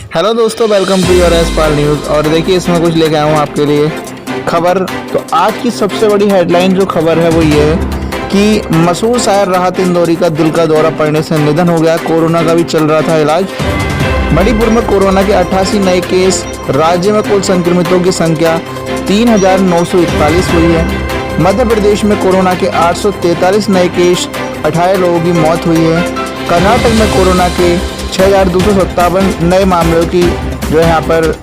Hello दोस्तों, welcome to your एसपाल news. और देखिए इसमें कुछ लेके आया हूँ आपके लिए खबर। तो आज की सबसे बड़ी हेडलाइन जो खबर है वो ये है कि मशहूर शायर राहत इंदौरी का दिल का दौरा पड़ने से निधन हो गया। कोरोना का भी चल रहा था इलाज। मणिपुर में कोरोना के 88 नए केस। राज्य में कुल संक्रमितों की संख्या 3,941 हुई है। मध्य प्रदेश में कोरोना के 843 नए केस, 18 लोगों की मौत हुई है। कर्नाटक में कोरोना के 6,257 नए मामलों की जो यहाँ पर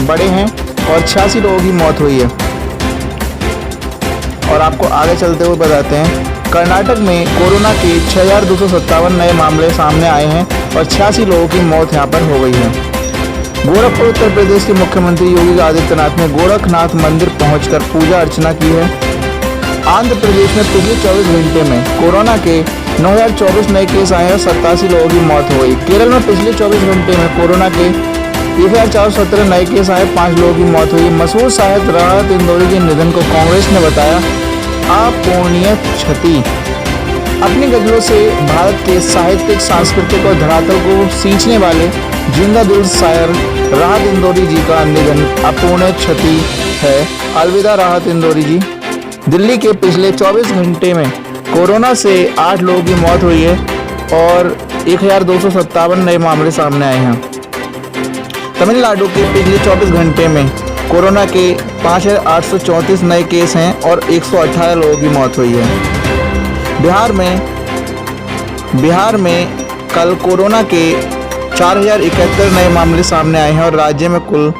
बड़े हैं और 86 लोगों की मौत हुई है। और आपको आगे चलते हुए बताते हैं, कर्नाटक में कोरोना के 6,257 नए मामले सामने आए हैं और 86 लोगों की मौत यहाँ पर हो गई है। गोरखपुर उत्तर प्रदेश के मुख्यमंत्री योगी आदित्यनाथ ने गोरखनाथ मंदिर पहुंचकर पूजा अर्चना की है। आंध्र प्रदेश में पिछले 24 घंटे में कोरोना के 9,024 नए केस आए और 87 लोगों की मौत हो गई। केरल में पिछले 24 घंटे में कोरोना के 1,417 नए केस आए, 5 लोगों की मौत हुई। मशहूर शायर राहत इंदौरी के निधन को कांग्रेस ने बताया अपूरणीय क्षति। अपनी गजलों से भारत के साहित्यिक, सांस्कृतिक और धरातल को सींचने वाले जिंदा दिल शायर राहत इंदौरी जी का निधन अपूरणीय क्षति है। अलविदा राहत इंदौरी जी। दिल्ली के पिछले 24 घंटे में कोरोना से 8 लोगों की मौत हुई है और 1,257 नए मामले सामने आए हैं। तमिलनाडु के पिछले 24 घंटे में कोरोना के 5,834 नए केस हैं और 118 लोगों की मौत हुई है। बिहार में कल कोरोना के 4,071 नए मामले सामने आए हैं और राज्य में कुल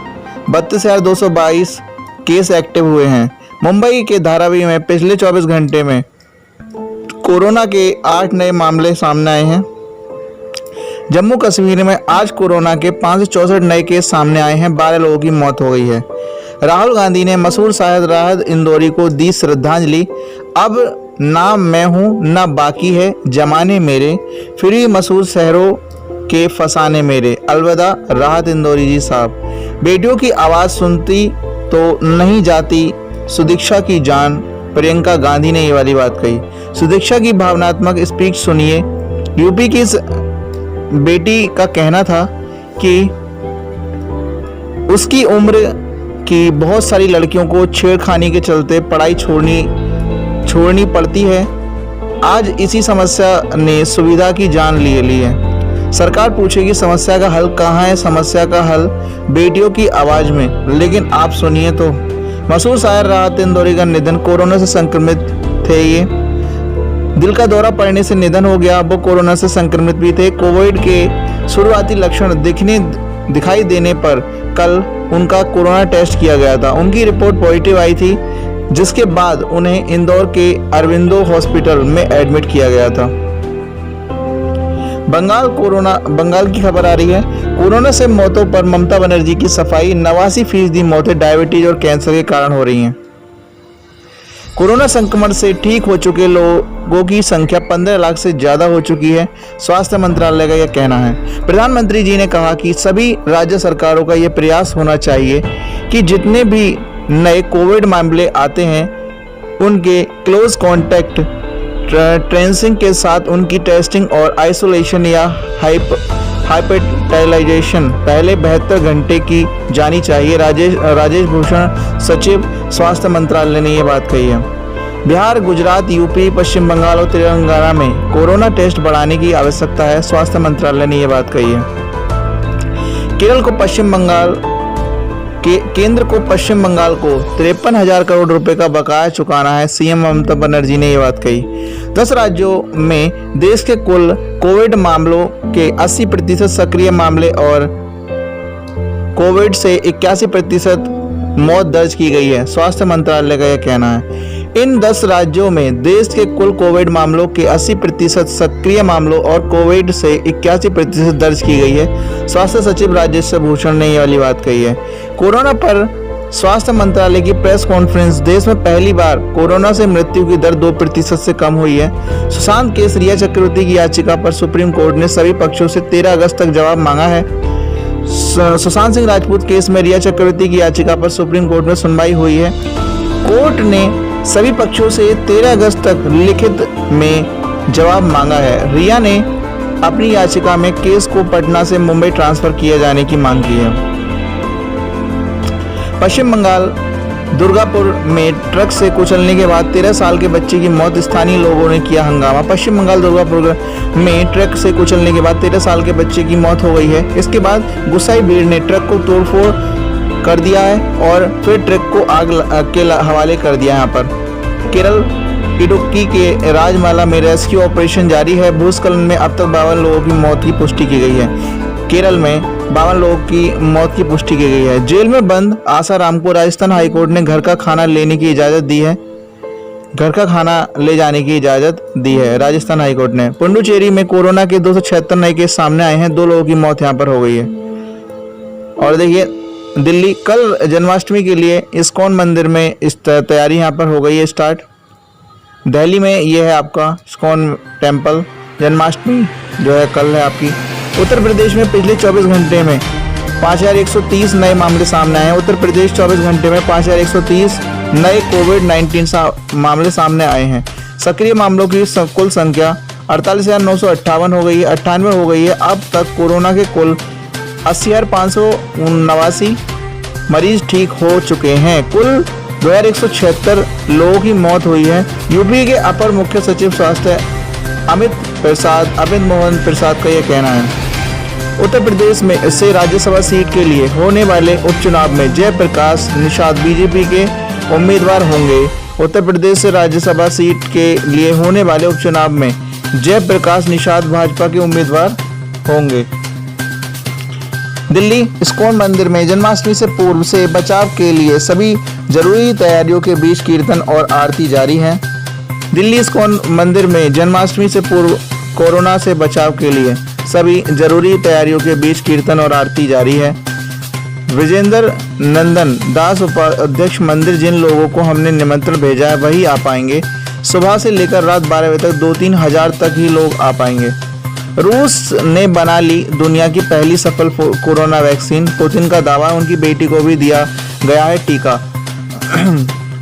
32,222 केस एक्टिव हुए हैं। मुंबई के धारावी में पिछले 24 घंटे में कोरोना के 8 नए मामले सामने आए हैं। जम्मू कश्मीर में आज कोरोना के 564 नए केस सामने आए हैं, 12 लोगों की मौत हो गई है। राहुल गांधी ने मशहूर शायर राहत इंदौरी को दी श्रद्धांजलि। अब ना मैं हूँ ना बाकी है जमाने मेरे, फिर भी मशहूर शहरों के फसाने मेरे। अलविदा राहत इंदौरी जी साहब। बेटियों की आवाज़ सुनती तो नहीं जाती सुदीक्षा की जान, प्रियंका गांधी ने ये वाली बात कही। सुदीक्षा की भावनात्मक स्पीच सुनिए। यूपी की इस बेटी का कहना था कि उसकी उम्र की बहुत सारी लड़कियों को छेड़खानी के चलते पढ़ाई छोड़नी पड़ती है। आज इसी समस्या ने सुविधा की जान ले ली है। सरकार पूछेगी समस्या का हल कहाँ है? समस्या का हल बेटियों की आवाज़ में। लेकिन आप सुनिए तो, मशहूर शायर राहत इंदौरी का निधन। कोरोना से संक्रमित थे ये, दिल का दौरा पड़ने से निधन हो गया। वो कोरोना से संक्रमित भी थे। कोविड के शुरुआती लक्षण दिखाई देने पर कल उनका कोरोना टेस्ट किया गया था। उनकी रिपोर्ट पॉजिटिव आई थी, जिसके बाद उन्हें इंदौर के अरविंदो हॉस्पिटल में एडमिट किया गया था। बंगाल की खबर आ रही है। कोरोना से मौतों पर ममता बनर्जी की सफाई। 89% मौतें डायबिटीज और कैंसर के कारण हो रही हैं। कोरोना संक्रमण से ठीक हो चुके लोगों की संख्या 15 लाख से ज़्यादा हो चुकी है, स्वास्थ्य मंत्रालय का यह कहना है। प्रधानमंत्री जी ने कहा कि सभी राज्य सरकारों का यह प्रयास होना चाहिए कि जितने भी नए कोविड मामले आते हैं उनके क्लोज कॉन्टैक्ट ट्रेसिंग के साथ उनकी टेस्टिंग और आइसोलेशन या हॉस्पिटलाइजेशन पहले 72 घंटे की जानी चाहिए। राजेश भूषण, सचिव स्वास्थ्य मंत्रालय ने यह बात कही है। बिहार, गुजरात, यूपी, पश्चिम बंगाल और तेलंगाना में कोरोना टेस्ट बढ़ाने की आवश्यकता है, स्वास्थ्य मंत्रालय ने यह बात कही है। केंद्र को पश्चिम बंगाल को 53,000 करोड़ रुपए का बकाया चुकाना है, सीएम ममता बनर्जी ने ये बात कही। 10 राज्यों में देश के कुल कोविड मामलों के 80% सक्रिय मामले और कोविड से 81% मौत दर्ज की गई है, स्वास्थ्य मंत्रालय का यह कहना है। इन 10 राज्यों में देश के कुल कोविड मामलों के 80% सक्रिय मामलों और कोविड से 81% दर्ज की गई है, स्वास्थ्य सचिव राजेश भूषण ने ये वाली बात कही है। कोरोना पर स्वास्थ्य मंत्रालय की प्रेस कॉन्फ्रेंस। देश में पहली बार कोरोना से मृत्यु की दर 2% से कम हुई है। सुशांत केस रिया चक्रवर्ती की याचिका पर सुप्रीम कोर्ट ने सभी पक्षों से 13 अगस्त तक जवाब मांगा है। सुशांत सिंह राजपूत केस में रिया चक्रवर्ती की याचिका पर सुप्रीम कोर्ट में सुनवाई हुई है। कोर्ट ने सभी पक्षों से 13 अगस्त तक लिखित में जवाब मांगा है। रिया ने अपनी याचिका में केस को पटना से मुंबई ट्रांसफर किए जाने की मांग की है। पश्चिम बंगाल दुर्गापुर में ट्रक से कुचलने के बाद 13 साल के बच्चे की मौत, स्थानीय लोगों ने किया हंगामा। पश्चिम बंगाल दुर्गापुर में ट्रक से कुचलने के बाद 13 साल के बच्चे की मौत हो गई है। इसके बाद गुस्साई भीड़ ने ट्रक को तोड़फोड़ कर दिया है और फिर ट्रक को आग के हवाले कर दिया। यहाँ पर केरल इडुक्की के राजमाला में रेस्क्यू ऑपरेशन जारी है। भूस्खलन में अब तक 52 लोगों की मौत की पुष्टि की गई है। केरल में 52 लोगों की मौत की पुष्टि की गई है। जेल में बंद आसाराम को राजस्थान हाईकोर्ट ने घर का खाना लेने की इजाजत दी है। घर का खाना ले जाने की इजाजत दी है राजस्थान हाईकोर्ट ने। पुडुचेरी में कोरोना के 276 नए केस सामने आए हैं। 2 लोगों की मौत यहाँ पर हो गई है। और देखिए दिल्ली, कल जन्माष्टमी के लिए इस्कॉन मंदिर में इस तैयारी यहाँ पर हो गई है स्टार्ट। दिल्ली में ये है आपका इस्कॉन टेम्पल। जन्माष्टमी जो है कल है आपकी। उत्तर प्रदेश में पिछले 24 घंटे में 5130 नए मामले सामने आए हैं। उत्तर प्रदेश 24 घंटे में 5130 नए कोविड-19 मामले सामने आए हैं। सक्रिय मामलों की कुल संख्या 48,958 हो गई है, 98 हो गई है। अब तक कोरोना के कुल 80,579 मरीज ठीक हो चुके हैं। कुल 2176 लोगों की मौत हुई है। यूपी के अपर मुख्य सचिव स्वास्थ्य अमित मोहन प्रसाद का यह कहना है। उत्तर प्रदेश में से राज्यसभा सीट के लिए होने वाले उपचुनाव में जयप्रकाश निषाद बीजेपी के उम्मीदवार होंगे। उत्तर प्रदेश से राज्यसभा सीट के लिए होने वाले उपचुनाव में जयप्रकाश निषाद भाजपा के उम्मीदवार होंगे। दिल्ली इस्कॉन मंदिर में जन्माष्टमी से पूर्व से बचाव के लिए सभी जरूरी तैयारियों के बीच कीर्तन और आरती जारी है। दिल्ली इस्कॉन मंदिर में जन्माष्टमी से पूर्व कोरोना से बचाव के लिए सभी जरूरी तैयारियों के बीच कीर्तन और आरती जारी है। विजेंद्र नंदन दास उपाध्यक्ष मंदिर, जिन लोगों को हमने निमंत्रण भेजा है वही आ पाएंगे। सुबह से लेकर रात 12 बजे तक 2-3 हजार तक ही लोग आ पाएंगे। रूस ने बना ली दुनिया की पहली सफल कोरोना वैक्सीन, पुतिन का दावा। उनकी बेटी को भी दिया गया है टीका।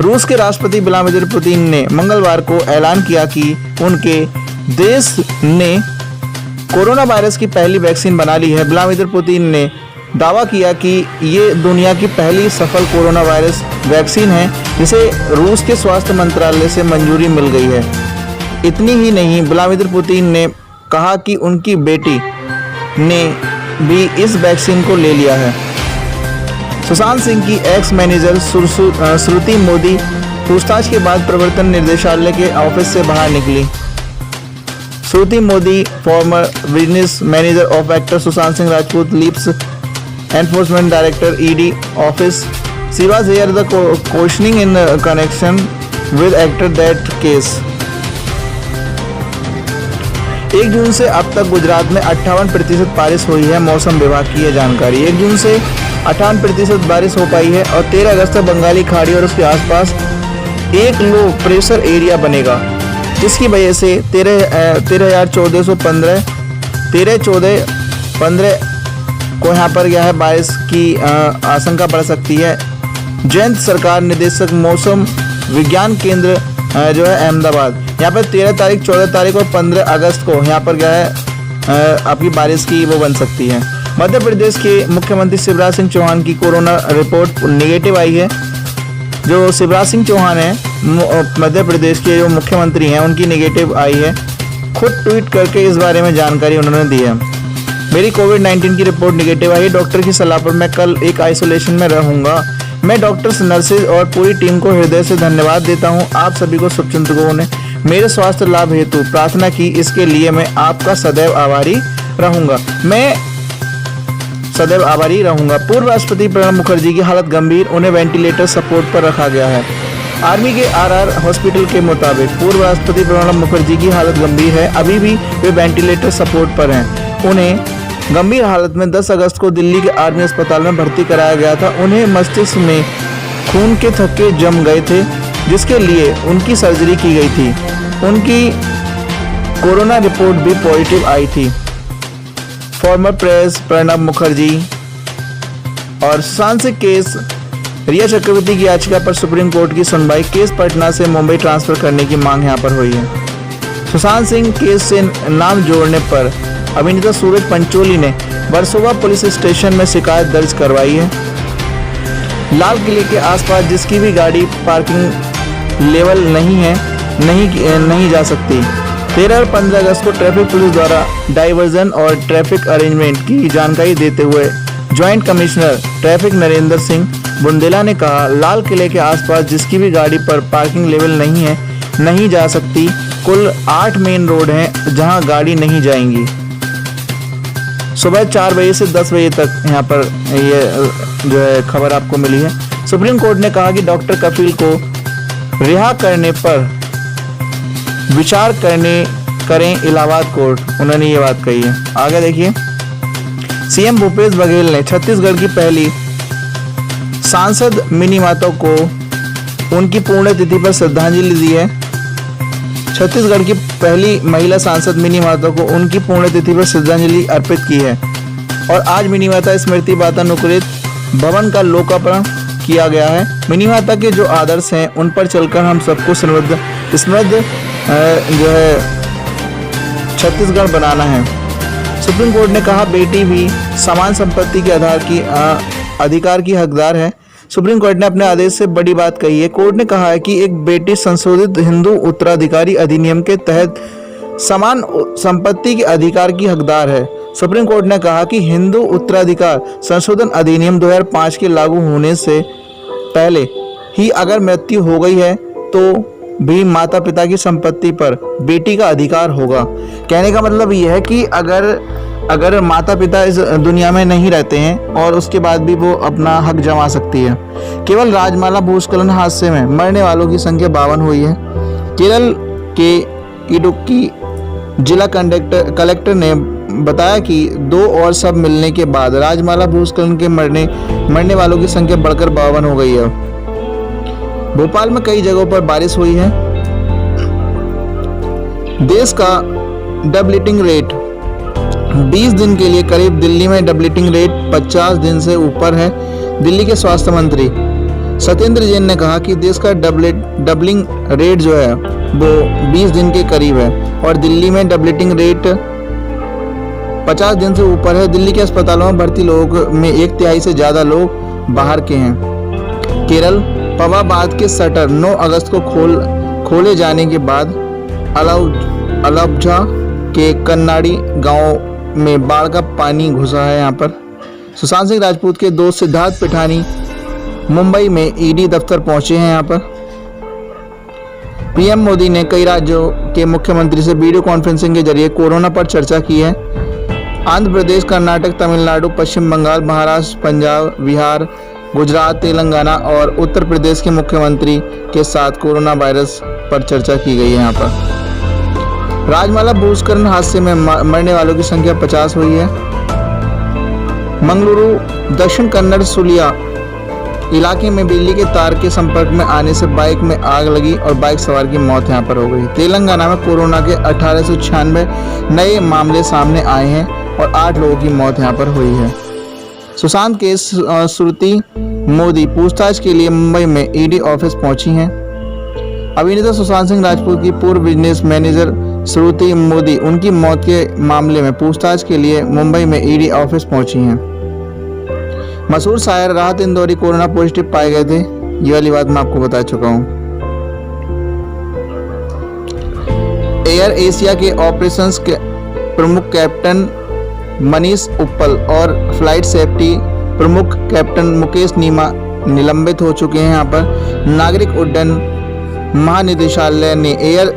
रूस के राष्ट्रपति व्लादिमीर पुतिन ने मंगलवार को ऐलान किया कि उनके देश ने कोरोना वायरस की पहली वैक्सीन बना ली है। व्लादिमीर पुतिन ने दावा किया कि ये दुनिया की पहली सफल कोरोना वायरस वैक्सीन है जिसे रूस के स्वास्थ्य मंत्रालय से मंजूरी मिल गई है। इतनी ही नहीं, व्लादिमीर पुतिन ने कहा कि उनकी बेटी ने भी इस वैक्सीन को ले लिया है। सुशांत सिंह की एक्स मैनेजर श्रुति मोदी पूछताछ के बाद प्रवर्तन निदेशालय के ऑफिस से बाहर निकली। Shruti Modi, former business manager of actor Sushant Singh Rajput, leaves enforcement director ED office, she was here the questioning in connection with actor that case. 1 जून से अब तक गुजरात में 58% बारिश हुई है। मौसम विभाग की यह जानकारी। 1 जून से 58% बारिश हो पाई है और 13 अगस्त तक बंगाली खाड़ी और उसके आसपास एक लो प्रेशर एरिया बनेगा, जिसकी वजह से 13-14-15 को यहाँ पर यह है बारिश की आशंका बढ़ सकती है। जयंत सरकार, निदेशक मौसम विज्ञान केंद्र जो है अहमदाबाद, यहाँ पर 13 तारीख, 14 तारीख और 15 अगस्त को यहाँ पर क्या है आपकी बारिश की वो बन सकती है। मध्य प्रदेश के मुख्यमंत्री शिवराज सिंह चौहान की कोरोना रिपोर्ट नेगेटिव आई है। जो शिवराज सिंह चौहान है मध्य प्रदेश के जो मुख्यमंत्री हैं, उनकी नेगेटिव आई है। खुद ट्वीट करके इस बारे में जानकारी उन्होंने दी है। मेरी कोविड-19 की रिपोर्ट नेगेटिव आई। डॉक्टर की सलाह पर मैं कल एक आइसोलेशन में रहूंगा। मैं डॉक्टर्स, नर्सेज और पूरी टीम को हृदय से धन्यवाद देता हूं। आप सभी को शुभचिंतकों ने मेरे स्वास्थ्य लाभ हेतु प्रार्थना की, इसके लिए मैं आपका सदैव आभारी रहूंगा। पूर्व राष्ट्रपति प्रणब मुखर्जी की हालत गंभीर, उन्हें वेंटिलेटर सपोर्ट पर रखा गया है। आर्मी के आरआर हॉस्पिटल के मुताबिक पूर्व राष्ट्रपति प्रणब मुखर्जी की हालत गंभीर है। अभी भी वे वेंटिलेटर सपोर्ट पर हैं। उन्हें गंभीर हालत में 10 अगस्त को दिल्ली के आर्मी अस्पताल में भर्ती कराया गया था। उन्हें मस्तिष्क में खून के थक्के जम गए थे, जिसके लिए उनकी सर्जरी की गई थी। उनकी कोरोना रिपोर्ट भी पॉजिटिव आई थी। फॉर्मर प्रेस प्रणब मुखर्जी और सुशांत सिंह केस, रिया चक्रवर्ती की याचिका पर सुप्रीम कोर्ट की सुनवाई। केस पटना से मुंबई ट्रांसफर करने की मांग यहां पर हुई है। सुशांत सिंह केस से नाम जोड़ने पर अभिनेता सूरज पंचोली ने वर्सोवा पुलिस स्टेशन में शिकायत दर्ज करवाई है। लाल किले के आसपास जिसकी भी गाड़ी पार्किंग लेवल नहीं जा सकती। 13 और 15 अगस्त को ट्रैफिक पुलिस द्वारा डाइवर्जन और ट्रैफिक अरेंजमेंट की जानकारी देते हुए joint commissioner traffic Narendra Singh Bundela ने कहा, लाल किले के आसपास जिसकी भी गाड़ी पर पार्किंग लेवल नहीं जा सकती। कुल 8 मेन रोड हैं जहां गाड़ी नहीं जाएंगी। सुबह 4 बजे से 10 बजे तक यहाँ पर ये जो है खबर आपको मिली है। सुप्रीम कोर्ट ने कहा कि डॉक्टर कफील को रिहा करने पर विचार करें इलाहाबाद कोर्ट। उन्होंने ये बात कही है। आगे देखिए, सीएम भूपेश बघेल ने छत्तीसगढ़ की पहली सांसद मिनी माता को उनकी पुण्यतिथि पर श्रद्धांजलि दी है। छत्तीसगढ़ की पहली महिला सांसद मिनी माता को उनकी पुण्यतिथि पर श्रद्धांजलि अर्पित की है और आज मिनी माता स्मृति वातानुकूलित भवन का लोकार्पण किया गया है। मिनी माता के जो आदर्श हैं उन पर चलकर हम सबको समृद्ध जो है छत्तीसगढ़ बनाना है। सुप्रीम कोर्ट ने कहा, बेटी भी समान संपत्ति के अधिकार की हकदार है। सुप्रीम कोर्ट ने अपने आदेश से बड़ी बात कही है। कोर्ट ने कहा है कि एक बेटी संशोधित हिंदू उत्तराधिकारी अधिनियम के तहत समान संपत्ति के अधिकार की हकदार है। सुप्रीम कोर्ट ने कहा कि हिंदू उत्तराधिकार संशोधन अधिनियम 2005 के लागू होने से पहले ही अगर मृत्यु हो गई है तो भी माता पिता की संपत्ति पर बेटी का अधिकार होगा। कहने का मतलब यह है कि अगर माता पिता इस दुनिया में नहीं रहते हैं और उसके बाद भी वो अपना हक जमा सकती है। केवल राजमाला भूस्खलन हादसे में मरने वालों की संख्या 52 हुई है। केरल के इडुक्की जिला कलेक्टर ने बताया कि 2 और शव मिलने के बाद राजमाला भूस्खलन के मरने वालों की संख्या बढ़कर 52 हो गई है। भोपाल में कई जगहों पर बारिश हुई है। देश का डबलिटिंग रेट 20 दिन के लिए करीब, दिल्ली में डबलिटिंग रेट 50 दिन से ऊपर है। दिल्ली के स्वास्थ्य मंत्री सत्येंद्र जैन ने कहा कि देश का डबलिंग रेट जो है वो 20 दिन के करीब है और दिल्ली में डबलिटिंग रेट 50 दिन से ऊपर है। दिल्ली के अस्पतालों में भर्ती लोगों में 1/3 से ज्यादा लोग बाहर के हैं। केरल पवाबाद के शटर 9 अगस्त को खोले जाने के बाद अलब्झा के कन्नाडी गांव में बाढ़ का पानी घुसा है। यहाँ पर सुशांत सिंह राजपूत के दोस्त सिद्धार्थ पिठानी मुंबई में ईडी दफ्तर पहुंचे हैं। यहाँ पर पीएम मोदी ने कई राज्यों के मुख्यमंत्री से वीडियो कॉन्फ्रेंसिंग के जरिए कोरोना पर चर्चा की है। आंध्र प्रदेश, कर्नाटक, तमिलनाडु, पश्चिम बंगाल, महाराष्ट्र, पंजाब, बिहार, गुजरात, तेलंगाना और उत्तर प्रदेश के मुख्यमंत्री के साथ कोरोना वायरस पर चर्चा की गई है। यहाँ पर राजमाला भूस्खलन हादसे में मरने वालों की संख्या 50 हुई है। मंगलुरु दक्षिण कन्नड़ सुलिया इलाके में बिजली के तार के संपर्क में आने से बाइक में आग लगी और बाइक सवार की मौत यहाँ पर हो गई। तेलंगाना में कोरोना के 1896 नए मामले सामने आए हैं और 8 लोगों की मौत यहाँ पर हुई है। सुशांत केस श्रुति मोदी पूछताछ के लिए मुंबई में ईडी ऑफिस पहुंची हैं। अभिनेता सुशांत सिंह राजपूत की पूर्व बिजनेस मैनेजर श्रुति मोदी उनकी मौत के मामले में पूछताछ के लिए मुंबई में ईडी ऑफिस पहुंची हैं। मशहूर शायर राहत इंदौरी कोरोना पॉजिटिव पाए गए थे। ये वाली बात मैं आपको बता चुका हूँ। एयर एशिया के ऑपरेशंस के प्रमुख कैप्टन मनीष उप्पल और फ्लाइट सेफ्टी प्रमुख कैप्टन मुकेश नीमा निलंबित हो चुके हैं। यहाँ पर नागरिक उड्डयन महानिदेशालय ने एयर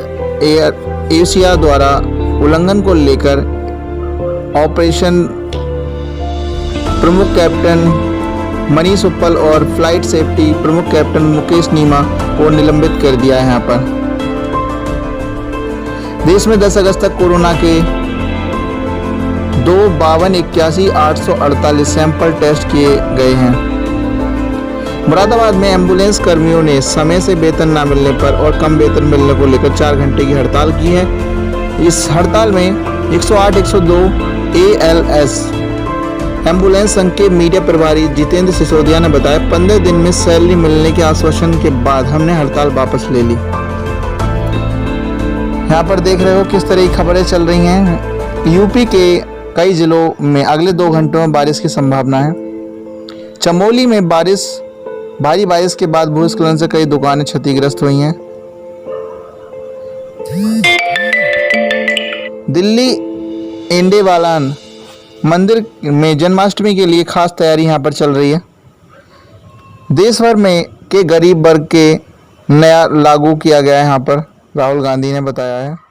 एशिया द्वारा उल्लंघन को लेकर ऑपरेशन प्रमुख कैप्टन मनीष उप्पल और फ्लाइट सेफ्टी प्रमुख कैप्टन मुकेश नीमा को निलंबित कर दिया है। यहाँ पर देश में 10 अगस्त तक कोरोना के 252,81,848 सैंपल टेस्ट किए गए हैं। मुरादाबाद में एम्बुलेंस कर्मियों ने समय से वेतन न मिलने पर और कम वेतन मिलने को लेकर 4 घंटे की हड़ताल की है। इस हड़ताल में 108, 102 ALS एम्बुलेंस संघ के मीडिया प्रभारी जितेंद्र सिसोदिया ने बताया, 15 दिन में सैलरी मिलने के आश्वासन के बाद हमने हड़ताल वापस ले ली। यहाँ पर देख रहे हो किस तरह की खबरें चल रही हैं। यूपी के कई जिलों में अगले 2 घंटों में बारिश की संभावना है। चमोली में भारी बारिश के बाद भूस्खलन से कई दुकानें क्षतिग्रस्त हुई हैं। दिल्ली एंडेवालान मंदिर में जन्माष्टमी के लिए खास तैयारी यहां पर चल रही है। देश भर में के गरीब वर्ग के नया लागू किया गया है, यहाँ पर राहुल गांधी ने बताया है।